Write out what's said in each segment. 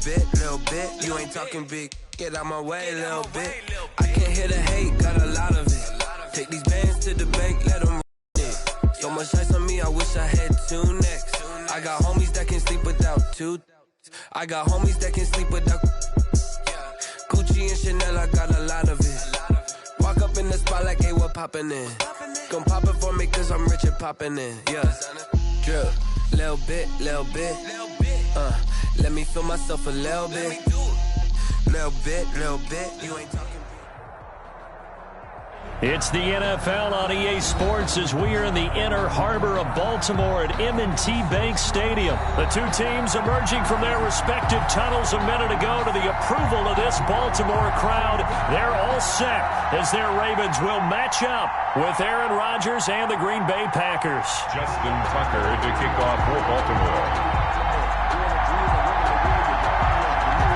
little bit. You ain't talking big. Get out my way, little bit. I can't hear the hate, got a lot of it. Take these bands to the bank, let them it. So much ice on me, I wish I had two necks. I got homies that can sleep without two. I got homies that can sleep without Gucci and Chanel, I got a lot of it. Walk up in the spot like, hey, what poppin' in? Gon' pop it for me cause I'm rich and poppin' in. Yeah, drip, little bit. Let me feel myself a little bit. Little bit, you ain't talking. It's the NFL on EA Sports as we are in the inner harbor of Baltimore at M&T Bank Stadium. The two teams emerging from their respective tunnels a minute ago to the approval of this Baltimore crowd. They're all set as their Ravens will match up with Aaron Rodgers and the Green Bay Packers. Justin Tucker to kick off for Baltimore.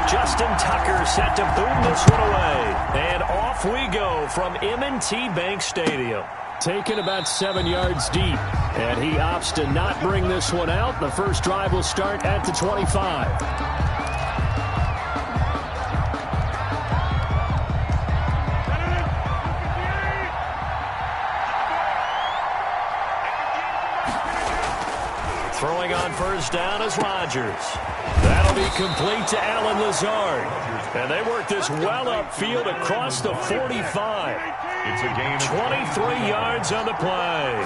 Justin Tucker set to boom this one away. And off we go from M&T Bank Stadium. Taken about 7 yards deep. And he opts to not bring this one out. The first drive will start at the 25. Throwing on first down is Rodgers. That'll be complete to Allen Lazard. And they work this well upfield across the 45. It's a gain of 23 yards on the play.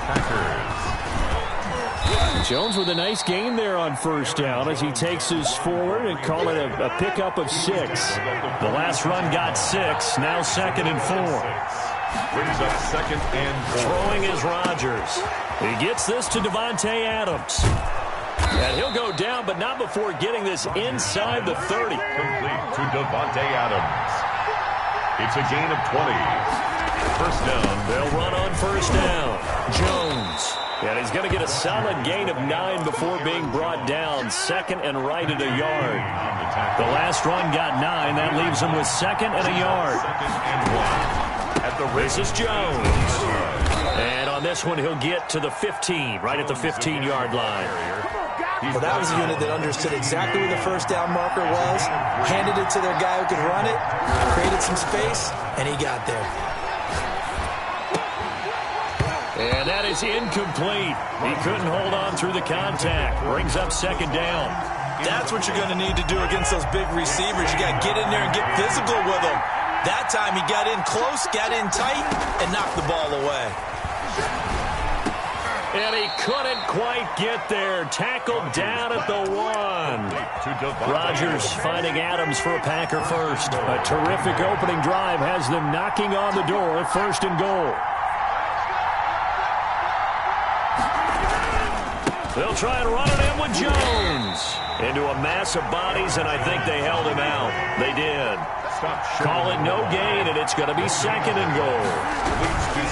Packers. Jones with a nice gain there on first down as he takes us forward and call it a pickup of 6. The last run got 6, now 2nd and 4. Brings up 2nd and 4. Throwing is Rodgers. He gets this to Davante Adams. And he'll go down, but not before getting this inside the 30. Complete to Davante Adams. It's a gain of 20. First down. They'll run on first down. Jones. And he's going to get a solid gain of 9 before being brought down. 2nd and right at a yard. The last run got 9. That leaves him with 2nd and a yard. 2nd and 1. At the This is Jones. And on this one, he'll get to the 15, right at the 15-yard line. Well, that was a unit that understood exactly where the first down marker was, handed it to their guy who could run it, created some space, and he got there. And that is incomplete. He couldn't hold on through the contact. Brings up 2nd down. That's what you're going to need to do against those big receivers. You got to get in there and get physical with them. That time he got in close, got in tight, and knocked the ball away. And he couldn't quite get there. Tackled down at the 1. Rodgers finding Adams for a Packer first. A terrific opening drive has them knocking on the door. 1st and goal. They'll try and run it in with Jones. Into a mass of bodies, and I think they held him out. They did. Call it no gain, and it's going to be 2nd and goal.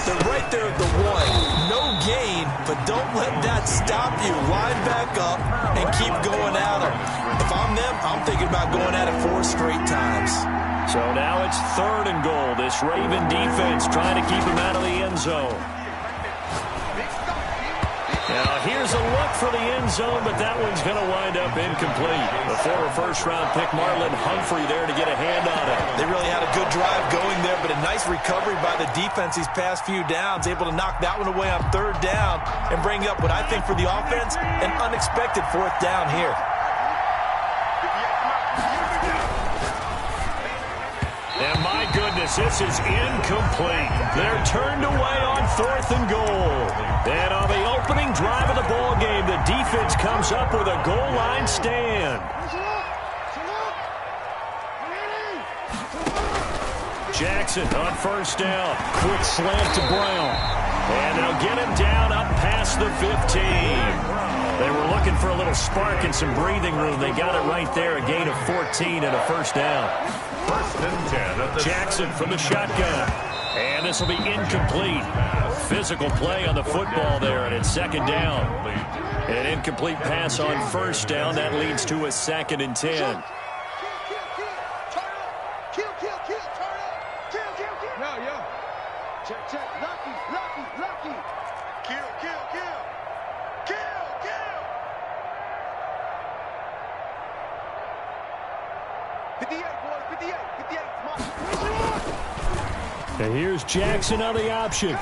They're right there at the 1. No gain, but don't let that stop you. Line back up and keep going at them. If I'm them, I'm thinking about going at it 4 straight times. So now it's 3rd and goal. This Raven defense trying to keep him out of the end zone. Now here's a look for the end zone, but that one's going to wind up incomplete. The former first-round pick Marlon Humphrey there to get a hand on it. They really had a good drive going there, but a nice recovery by the defense these past few downs, able to knock that one away on 3rd down and bring up what I think for the offense, an unexpected 4th down here. And my goodness, this is incomplete. They're turned away on 4th and goal. And on the opening drive of the ball game, the defense comes up with a goal line stand. Jackson on first down. Quick slant to Brown. And they'll get him down up past the 15. They were looking for a little spark and some breathing room. They got it right there, a gain of 14 and a first down. 1st and 10. Jackson from the shotgun. And this will be incomplete. Physical play on the football there, and it's 2nd down. An incomplete pass on first down. That leads to a 2nd and 10. And here's Jackson on the option.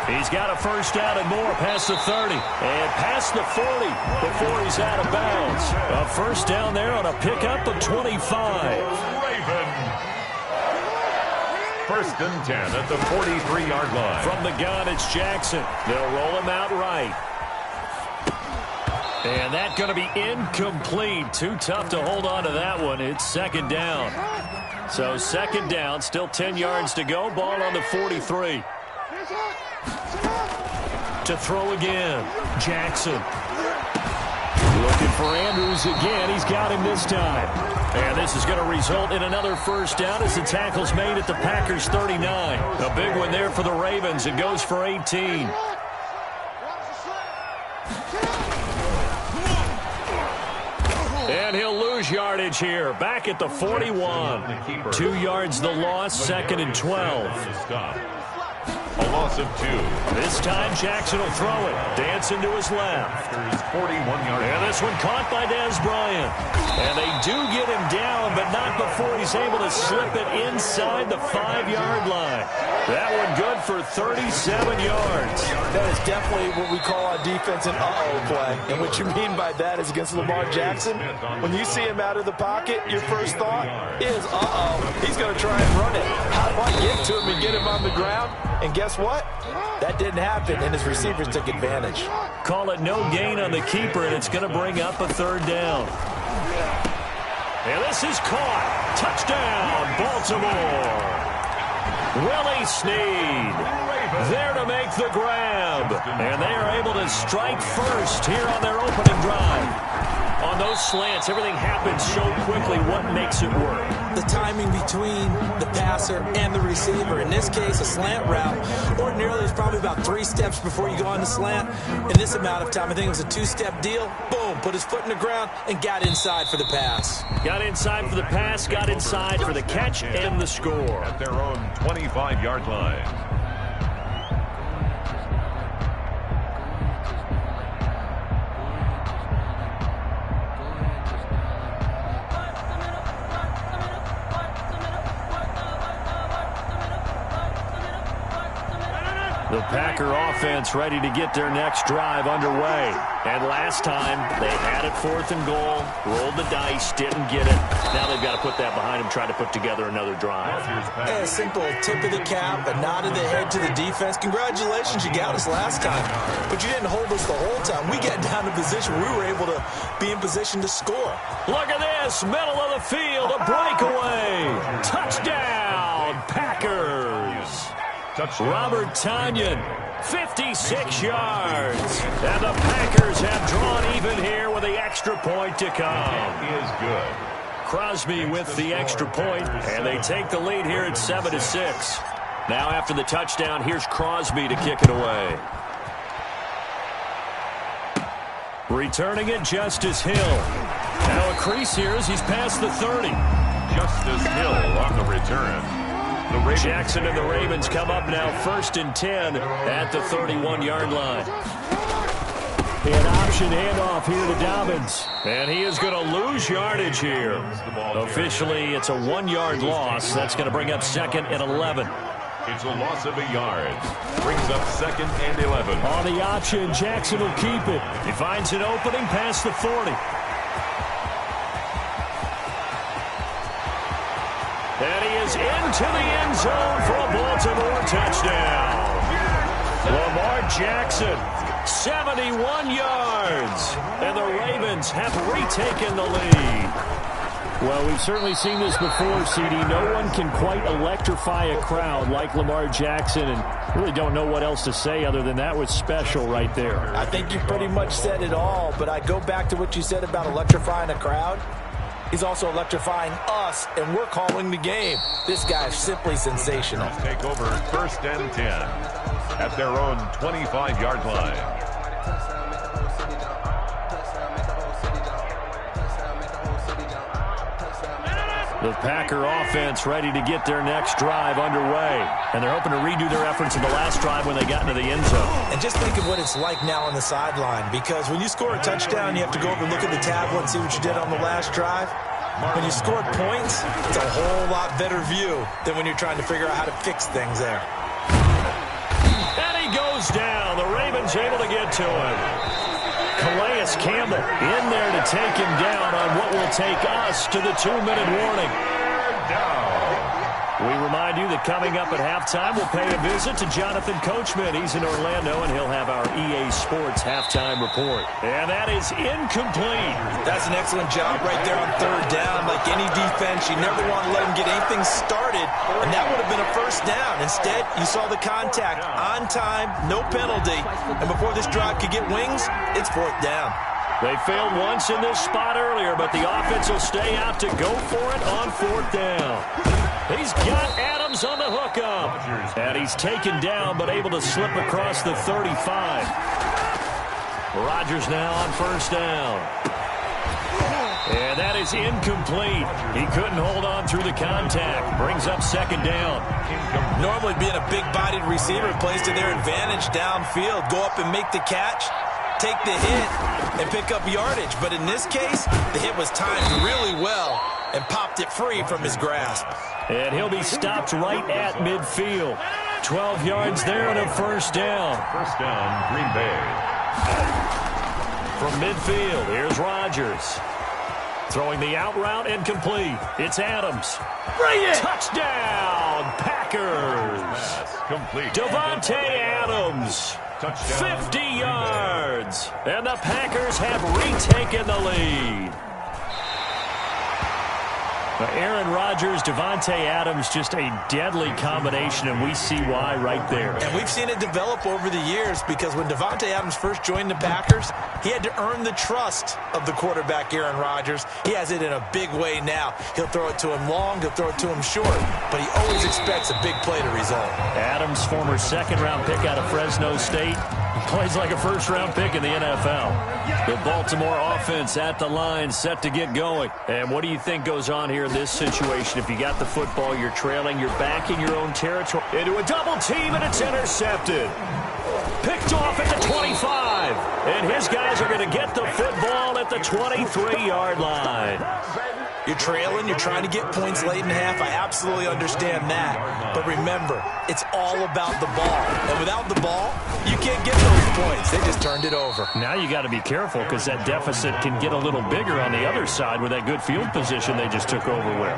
He's got a first down and more past the 30 and past the 40 before he's out of bounds. A first down there on a pickup of 25. First and 10 at the 43-yard line. From the gun, it's Jackson. They'll roll him out right. And that's going to be incomplete. Too tough to hold on to that one. It's second down. So second down, still 10 yards to go. Ball on the 43. To throw again, Jackson. Looking for Andrews again. He's got him this time. And this is going to result in another first down as the tackle's made at the Packers 39. A big one there for the Ravens. It goes for 18. And he'll lose yardage here. Back at the 41. 2 yards the loss, second and 12. A loss of 2. This time Jackson will throw it. Dancing to his left. 41-yard. And this one caught by Dez Bryant. And they do get him down, but not before he's able to slip it inside the 5-yard line. That one good for 37 yards. That is definitely what we call on defense an uh-oh play. And what you mean by that is against Lamar Jackson, when you see him out of the pocket, your first thought is, uh-oh, he's going to try and run it. How do I get to him and get him on the ground? And guess what? That didn't happen, and his receivers took advantage. Call it no gain on the keeper, and it's going to bring up a third down. And this is caught. Touchdown, Baltimore. Willie Snead there to make the grab. And they are able to strike first here on their opening drive. On those slants, everything happens so quickly. What makes it work? The timing between the passer and the receiver. In this case, a slant route. Ordinarily, it's probably about 3 steps before you go on the slant. In this amount of time, I think it was a 2-step deal. Boom, put his foot in the ground and got inside for the pass. Got inside for the pass, got inside for the catch and the score. At their own 25-yard line. The Packer offense ready to get their next drive underway. And last time, they had it 4th and goal, rolled the dice, didn't get it. Now they've got to put that behind them, try to put together another drive. A simple tip of the cap, a nod of the head to the defense. Congratulations, you got us last time. But you didn't hold us the whole time. We got down to position. We were able to be in position to score. Look at this, middle of the field, a breakaway. Touchdown, Packers. Robert Tonyan, 56 yards. And the Packers have drawn even here with the extra point to come. Is good. Crosby with the extra point, and they take the lead here at 7-6. Now after the touchdown, here's Crosby to kick it away. Returning it, Justice Hill. Now a crease here as he's past the 30. Justice Hill on the return. Jackson and the Ravens come up now 1st and 10 at the 31-yard line. An option handoff here to Dobbins. And he is going to lose yardage here. Officially, it's a 1-yard loss. That's going to bring up 2nd and 11. It's a loss of a yard. Brings up 2nd and 11. On the option, Jackson will keep it. He finds an opening past the 40. And he is into the end zone for a Baltimore touchdown. Lamar Jackson, 71 yards. And the Ravens have retaken the lead. Well, we've certainly seen this before, CD. No one can quite electrify a crowd like Lamar Jackson, and really don't know what else to say other than that was special right there. I think you pretty much said it all, but I go back to what you said about electrifying a crowd. He's also electrifying us, and we're calling the game. This guy is simply sensational. Take over 1st and 10 at their own 25-yard line. The Packer offense ready to get their next drive underway. And they're hoping to redo their efforts in the last drive when they got into the end zone. And just think of what it's like now on the sideline, because when you score a touchdown, you have to go over and look at the tablet and see what you did on the last drive. When you scored points, it's a whole lot better view than when you're trying to figure out how to fix things there. And he goes down. The Ravens able to get to him. Calais Campbell in there to take him down on what will take us to the 2-minute warning. We remind you that coming up at halftime, we'll pay a visit to Jonathan Coachman. He's in Orlando, and he'll have our EA Sports halftime report. And that is incomplete. That's an excellent job right there on third down. Like any defense, you never want to let them get anything started, and that would have been a first down. Instead, you saw the contact on time, no penalty, and before this drive could get wings, it's fourth down. They failed once in this spot earlier, but the offense will stay out to go for it on fourth down. He's got Adams on the hookup. And he's taken down, but able to slip across the 35. Rodgers now on first down. And that is incomplete. He couldn't hold on through the contact. Brings up second down. Normally being a big-bodied receiver plays to their advantage downfield. Go up and make the catch, take the hit, and pick up yardage. But in this case, the hit was timed really well and popped it free from his grasp. And he'll be stopped right at midfield. 12 yards there and a first down. First down, Green Bay. From midfield, here's Rodgers. Throwing the out route and complete. It's Adams. Bring it! Touchdown, Packers. Complete. Davante Adams. Touchdown. 50 yards. And the Packers have retaken the lead. Aaron Rodgers, Davante Adams, just a deadly combination, and we see why right there. And we've seen it develop over the years, because when Davante Adams first joined the Packers, he had to earn the trust of the quarterback, Aaron Rodgers. He has it in a big way now. He'll throw it to him long, he'll throw it to him short, but he always expects a big play to result. Adams, former second-round pick out of Fresno State, plays like a first-round pick in the NFL. The Baltimore offense at the line, set to get going. And what do you think goes on here in this situation? If you got the football, you're trailing, you're back in your own territory. Into a double team, and it's intercepted. Picked off at the 25. And his guys are going to get the football at the 23-yard line. You're trailing, you're trying to get points late in half. I absolutely understand that. But remember, it's all about the ball. And without the ball, you can't get those points. They just turned it over. Now you got to be careful, because that deficit can get a little bigger on the other side with that good field position they just took over with.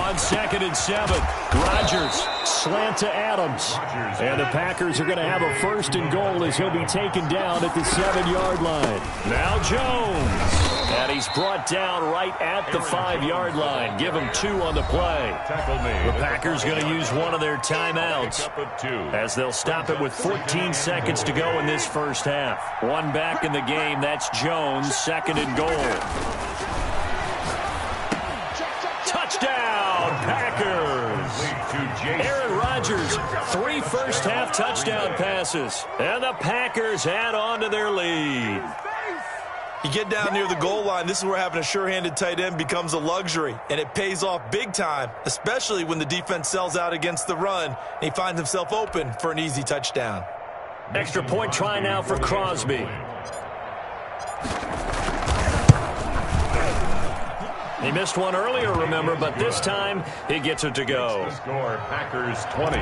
On 2nd and 7, Rodgers slant to Adams. And the Packers are going to have a 1st and goal as he'll be taken down at the 7-yard line. Now Jones. And he's brought down right at the 5-yard line. Give him 2 on the play. The Packers going to use one of their timeouts as they'll stop it with 14 seconds to go in this first half. One back in the game. That's Jones, 2nd and goal. Touchdown, Packers. Aaron Rodgers, 3 first-half touchdown passes. And the Packers add on to their lead. You get down near the goal line, this is where having a sure-handed tight end becomes a luxury, and it pays off big time, especially when the defense sells out against the run, and he finds himself open for an easy touchdown. Extra point try now for Crosby. He missed one earlier, remember, but this time he gets it to go. The score, Packers 20,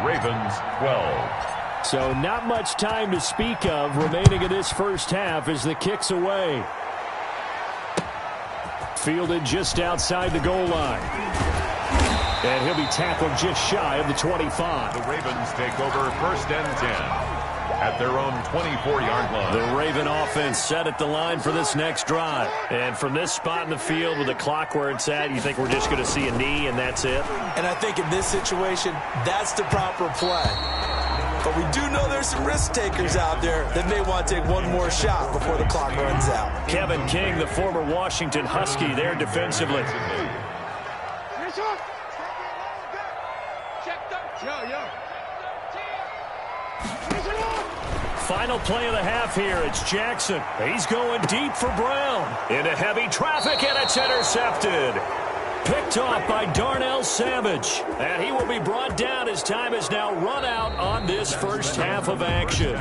Ravens 12. So not much time to speak of remaining in this first half as the kick's away. Fielded just outside the goal line. And he'll be tackled just shy of the 25. The Ravens take over 1st and 10 at their own 24-yard line. The Raven offense set at the line for this next drive. And from this spot in the field with the clock where it's at, you think we're just going to see a knee and that's it? And I think in this situation, that's the proper play. But we do know there's some risk takers out there that may want to take one more shot before the clock runs out. Kevin King, the former Washington Husky, there defensively. final play of the half here. It's Jackson. He's going deep for Brown. Into heavy traffic, and it's intercepted. Picked off by Darnell Savage. And he will be brought down as time has now run out on this first half of action.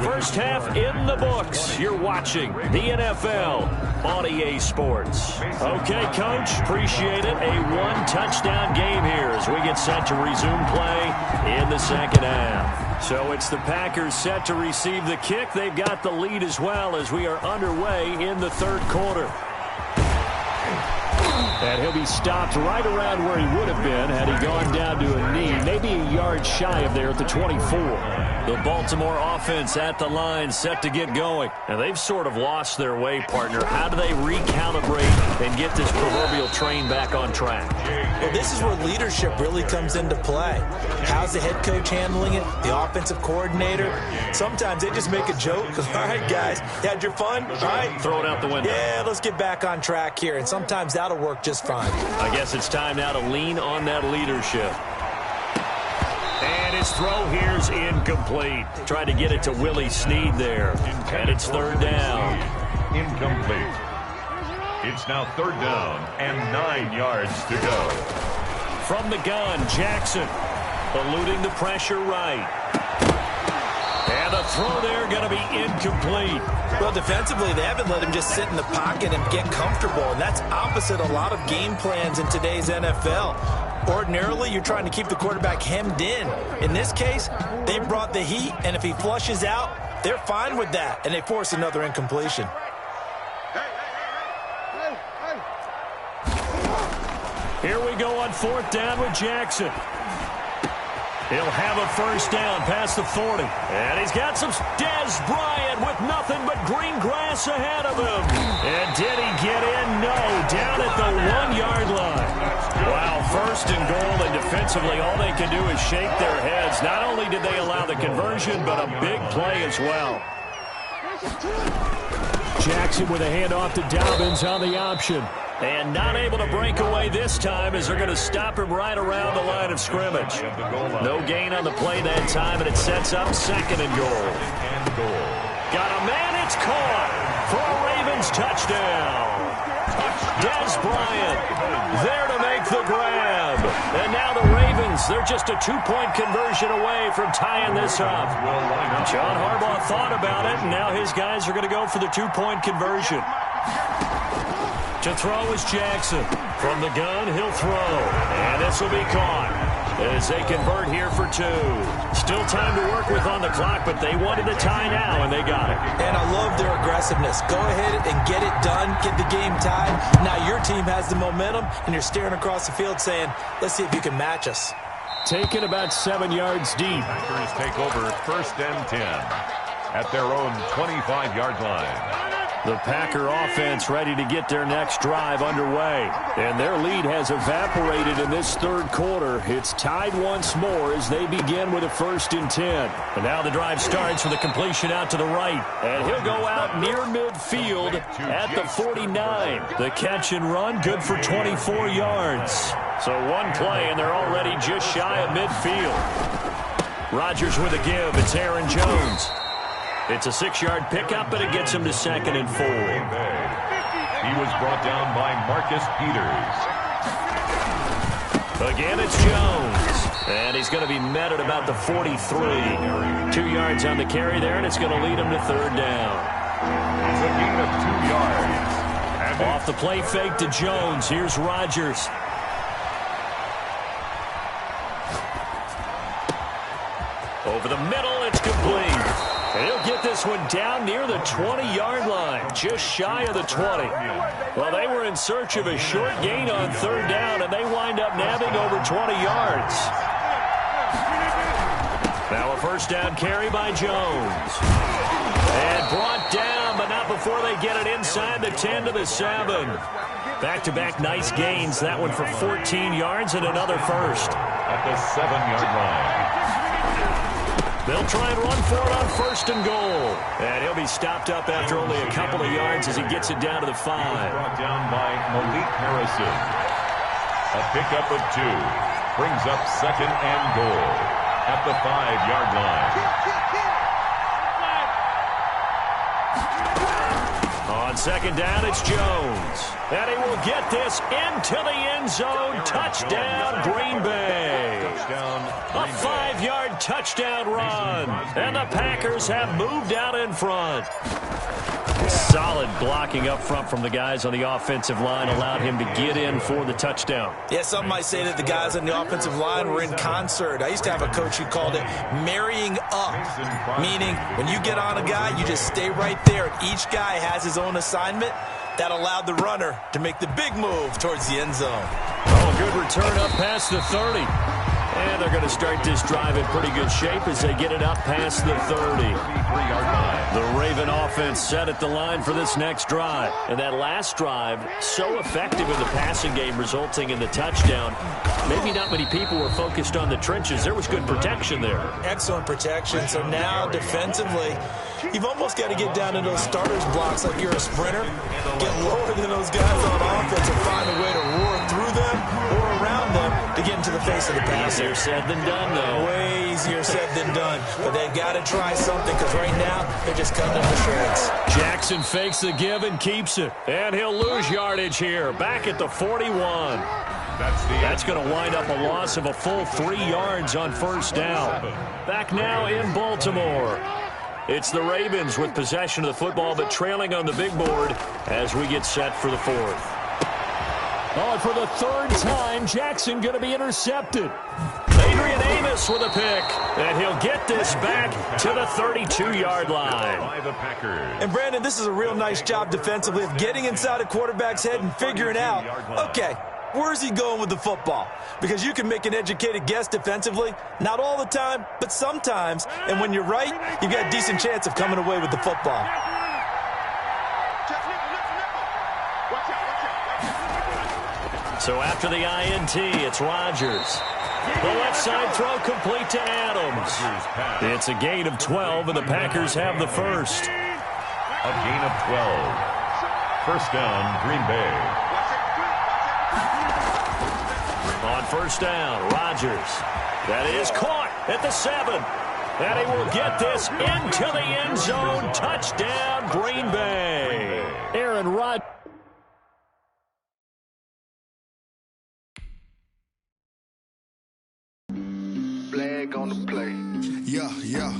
First half in the books. You're watching the NFL on EA Sports. Okay, Coach, appreciate it. A one-touchdown game here as we get set to resume play in the second half. So it's the Packers set to receive the kick. They've got the lead as well as we are underway in the third quarter. And he'll be stopped right around where he would have been had he gone down to a knee, maybe a yard shy of there at the 24. The Baltimore offense at the line set to get going. And they've sort of lost their way, partner. How do they recalibrate and get this proverbial train back on track? Well, this is where leadership really comes into play. How's the head coach handling it? The offensive coordinator? Sometimes they just make a joke. All right, guys, you had your fun? All right. Throw it out the window. Yeah, let's get back on track here. And sometimes that'll work just fine. I guess it's time now to lean on that leadership. And his throw here's incomplete. Tried to get it to Willie Snead there. And it's third down. Incomplete. It's now third down and 9 yards to go. From the gun, Jackson eluding the pressure right. And the throw there going to be incomplete. Well, defensively, they haven't let him just sit in the pocket and get comfortable, and that's opposite a lot of game plans in today's NFL. Ordinarily, you're trying to keep the quarterback hemmed in. In this case, they brought the heat, and if he flushes out, they're fine with that, and they force another incompletion. Here we go on fourth down with Jackson. He'll have a first down past the 40. And he's got some Dez Bryant with nothing but green grass ahead of him. And did he get in? No. Down at the 1-yard line. Wow, first and goal, and defensively all they can do is shake their heads. Not only did they allow the conversion, but a big play as well. Jackson with a handoff to Dobbins on the option. And not able to break away this time as they're going to stop him right around the line of scrimmage. No gain on the play that time, and it sets up second and goal. Got a man, it's caught for a Ravens touchdown. Dez Bryant there to make the grab. And now the Ravens, they're just a 2-point conversion away from tying this up. John Harbaugh thought about it, and now his guys are going to go for the 2-point conversion. To throw is Jackson. From the gun, he'll throw. And this will be caught as they convert here for 2. Still time to work with on the clock, but they wanted a tie now, and they got it. And I love their aggressiveness. Go ahead and get it done. Get the game tied. Now your team has the momentum, and you're staring across the field saying, let's see if you can match us. Taken about 7 yards deep. Packers take over first and 10 at their own 25-yard line. The Packer offense ready to get their next drive underway. And their lead has evaporated in this third quarter. It's tied once more as they begin with a 1st and 10. And now the drive starts with a completion out to the right. And he'll go out near midfield at the 49. The catch and run good for 24 yards. So one play and they're already just shy of midfield. Rodgers with a give. It's Aaron Jones. It's a 6-yard pickup, but it gets him to 2nd and 4. He was brought down by Marcus Peters. Again, it's Jones. And he's going to be met at about the 43. 2 yards on the carry there, and it's going to lead him to 3rd down. It's a gain of 2 yards. Off the play fake to Jones. Here's Rodgers. Over the middle, it's complete. And he'll get this one down near the 20-yard line, just shy of the 20. Well, they were in search of a short gain on 3rd down, and they wind up nabbing over 20 yards. Now a 1st down carry by Jones. And brought down, but not before they get it inside the 10 to the 7. Back-to-back nice gains. That one for 14 yards and another first. At the 7-yard line. They'll try and run for it on 1st and goal. And he'll be stopped up after only a couple of yards as he gets it down to the 5. Brought down by Malik Harrison. A pickup of 2. Brings up 2nd and goal at the 5-yard line. On second down, it's Jones. And he will get this into the end zone. Touchdown, Green Bay. A 5-yard touchdown run. And the Packers have moved out in front. Solid blocking up front from the guys on the offensive line allowed him to get in for the touchdown. Yeah, some might say that the guys on the offensive line were in concert. I used to have a coach who called it marrying up, meaning when you get on a guy, you just stay right there. Each guy has his own assignment. That allowed the runner to make the big move towards the end zone. Oh, good return up past the 30. And they're going to start this drive in pretty good shape as they get it up past the 30. The Raven offense set at the line for this next drive. And that last drive, so effective in the passing game, resulting in the touchdown. Maybe not many people were focused on the trenches. There was good protection there. Excellent protection. So now defensively, you've almost got to get down to those starters blocks like you're a sprinter. Get lower than those guys on offense and find a way to roar through them or around them to get into the face of the passer. Easier said than done, though. Way easier said than done. But they've got to try something because right now they're just cutting them to shreds. Jackson fakes the give and keeps it. And he'll lose yardage here. Back at the 41. That's going to wind up a loss of a full 3 yards on first down. Back now in Baltimore. It's the Ravens with possession of the football, but trailing on the big board as we get set for the fourth. Oh, and for the third time, Jackson going to be intercepted. Adrian Amos with a pick, and he'll get this back to the 32-yard line. And, Brandon, this is a real nice job defensively of getting inside a quarterback's head and figuring out, okay, where's he going with the football? Because you can make an educated guess defensively, not all the time, but sometimes. And when you're right, you've got a decent chance of coming away with the football. So after the INT, it's Rodgers. The left side throw complete to Adams. It's a gain of 12, and the Packers have the first. A gain of 12. First down, Green Bay. On first down, Rodgers. That is caught at the 7. And he will get this into the end zone. Touchdown, Green Bay. Aaron Rodgers. Flag on the play. Yeah, yeah.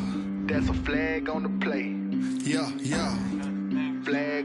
That's a flag on the play. Yeah, yeah. Flag